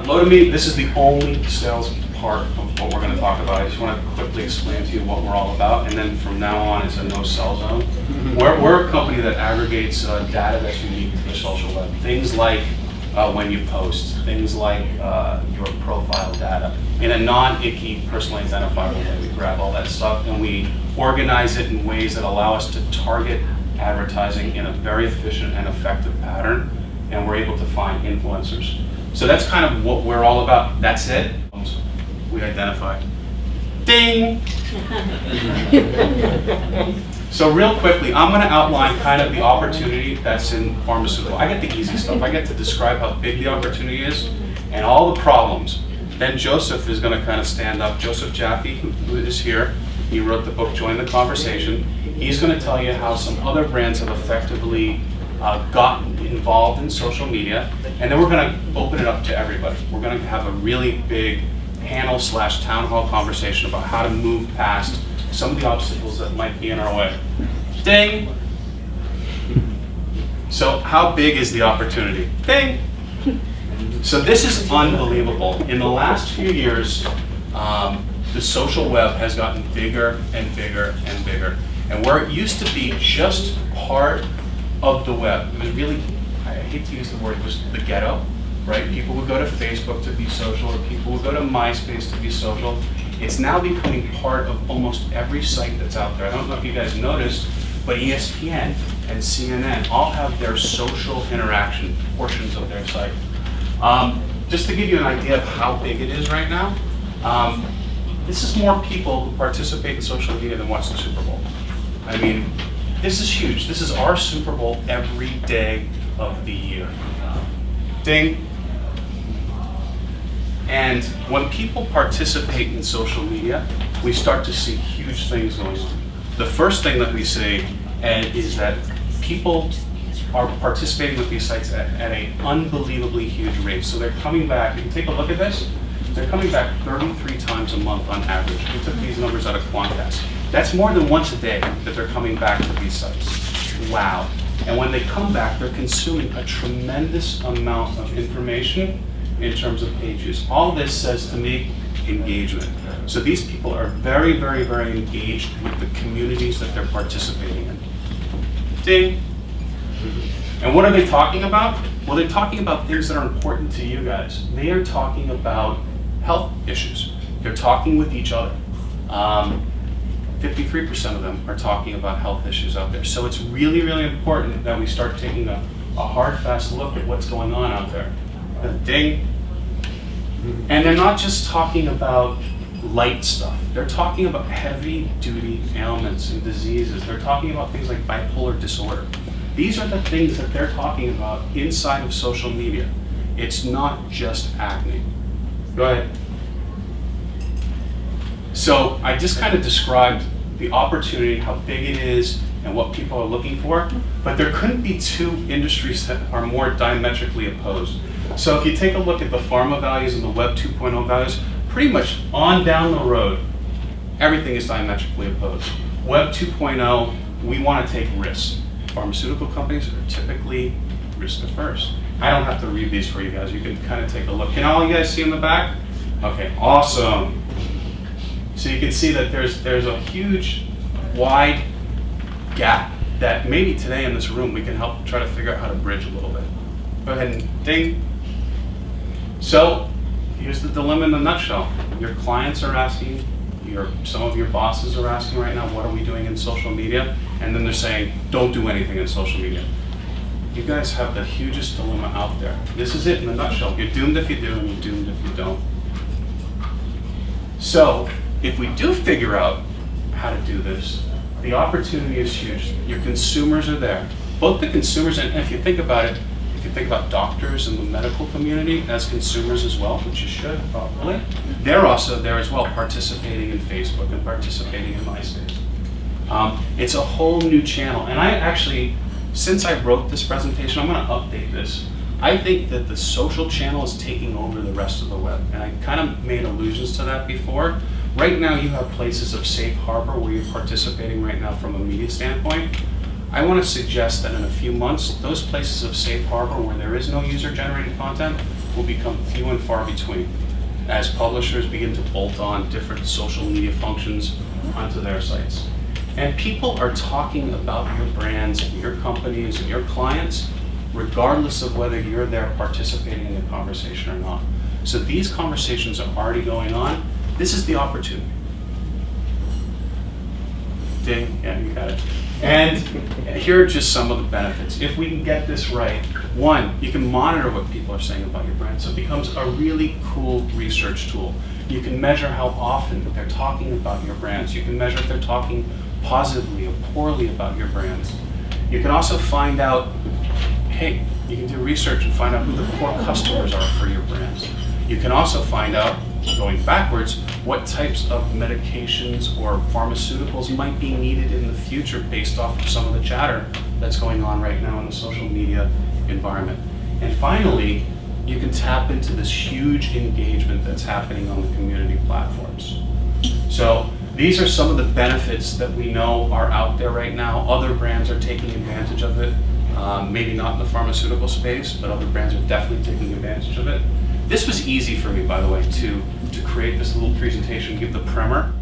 Lotame, this is the only sales part of what we're going to talk about. I just want to quickly explain to you what we're all about, and then from now on it's a no-sell zone. We're a company that aggregates data that's unique to the social web. Things like when you post, things like your profile data. In a non-icky, personally identifiable way, we grab all that stuff and we organize it in ways that allow us to target advertising in a very efficient and effective pattern, and we're able to find influencers. So that's kind of what we're all about. That's it. We identify. Ding! So real quickly, I'm going to outline kind of the opportunity that's in pharmaceutical. I get the easy stuff. I get to describe how big the opportunity is and all the problems. Then Joseph is going to kind of stand up. Joseph Jaffe, who is here, he wrote the book, Join the Conversation. He's going to tell you how some other brands have effectively gotten involved in social media. And then we're going to open it up to everybody. We're going to have a really big panel/town hall conversation about how to move past some of the obstacles that might be in our way. Ding! So how big is the opportunity? Ding! So this is unbelievable. In the last few years, the social web has gotten bigger and bigger and bigger. And where it used to be just part of the web, it was really, I hate to use the word, it was the ghetto, right? People would go to Facebook to be social, or people would go to MySpace to be social. It's now becoming part of almost every site that's out there. I don't know if you guys noticed, but ESPN and CNN all have their social interaction portions of their site. Just to give you an idea of how big it is right now, this is more people who participate in social media than watch the Super Bowl. I mean, this is huge. This is our Super Bowl every day of the year. Ding. And when people participate in social media, we start to see huge things going on. The first thing that we see is that people are participating with these sites at an unbelievably huge rate. So they're coming back, if you take a look at this, they're coming back 33 times a month on average. We took these numbers out of Quantcast. That's more than once a day that they're coming back to these sites. Wow. And when they come back, they're consuming a tremendous amount of information in terms of pages. All this says to me, engagement. So these people are very, very, very engaged with the communities that they're participating in. Ding. And what are they talking about? Well, they're talking about things that are important to you guys. They are talking about health issues. They're talking with each other. 53% of them are talking about health issues out there. So it's really, really important that we start taking a hard, fast look at what's going on out there. Ding. And they're not just talking about light stuff. They're talking about heavy-duty ailments and diseases. They're talking about things like bipolar disorder. These are the things that they're talking about inside of social media. It's not just acne. Go ahead. So I just kind of described the opportunity, how big it is, and what people are looking for, but there couldn't be two industries that are more diametrically opposed. So if you take a look at the pharma values and the Web 2.0 values, pretty much on down the road, everything is diametrically opposed. Web 2.0, we want to take risks. Pharmaceutical companies are typically risk averse. I don't have to read these for you guys. You can kind of take a look. Can all you guys see in the back? Okay, awesome. So you can see that there's a huge, wide gap that maybe today in this room we can help try to figure out how to bridge a little bit. Go ahead and ding. So here's the dilemma in a nutshell. Your clients are asking, some of your bosses are asking right now, what are we doing in social media? And then they're saying, don't do anything in social media. You guys have the hugest dilemma out there. This is it in a nutshell. You're doomed if you do, and you're doomed if you don't. So if we do figure out how to do this, the opportunity is huge. Your consumers are there. Both the consumers, and if you think about it, if you think about doctors in the medical community as consumers as well, which you should probably, they're also there as well, participating in Facebook and participating in MySpace. It's a whole new channel. And I actually, since I wrote this presentation, I'm going to update this. I think that the social channel is taking over the rest of the web. And I kind of made allusions to that before. Right now you have places of safe harbor where you're participating right now from a media standpoint. I want to suggest that in a few months, those places of safe harbor where there is no user-generated content will become few and far between as publishers begin to bolt on different social media functions onto their sites. And people are talking about your brands and your companies and your clients regardless of whether you're there participating in the conversation or not. So these conversations are already going on. This is the opportunity. Ding, yeah, you got it. And here are just some of the benefits. If we can get this right, one, you can monitor what people are saying about your brand, so it becomes a really cool research tool. You can measure how often they're talking about your brands. You can measure if they're talking positively or poorly about your brands. You can also find out, hey, you can do research and find out who the core customers are for your brands. You can also find out, going backwards, what types of medications or pharmaceuticals might be needed in the future based off of some of the chatter that's going on right now in the social media environment. And finally, you can tap into this huge engagement that's happening on the community platforms. So these are some of the benefits that we know are out there right now. Other brands are taking advantage of it. Maybe not in the pharmaceutical space, but other brands are definitely taking advantage of it. This was easy for me, by the way, to create this little presentation, give the primer.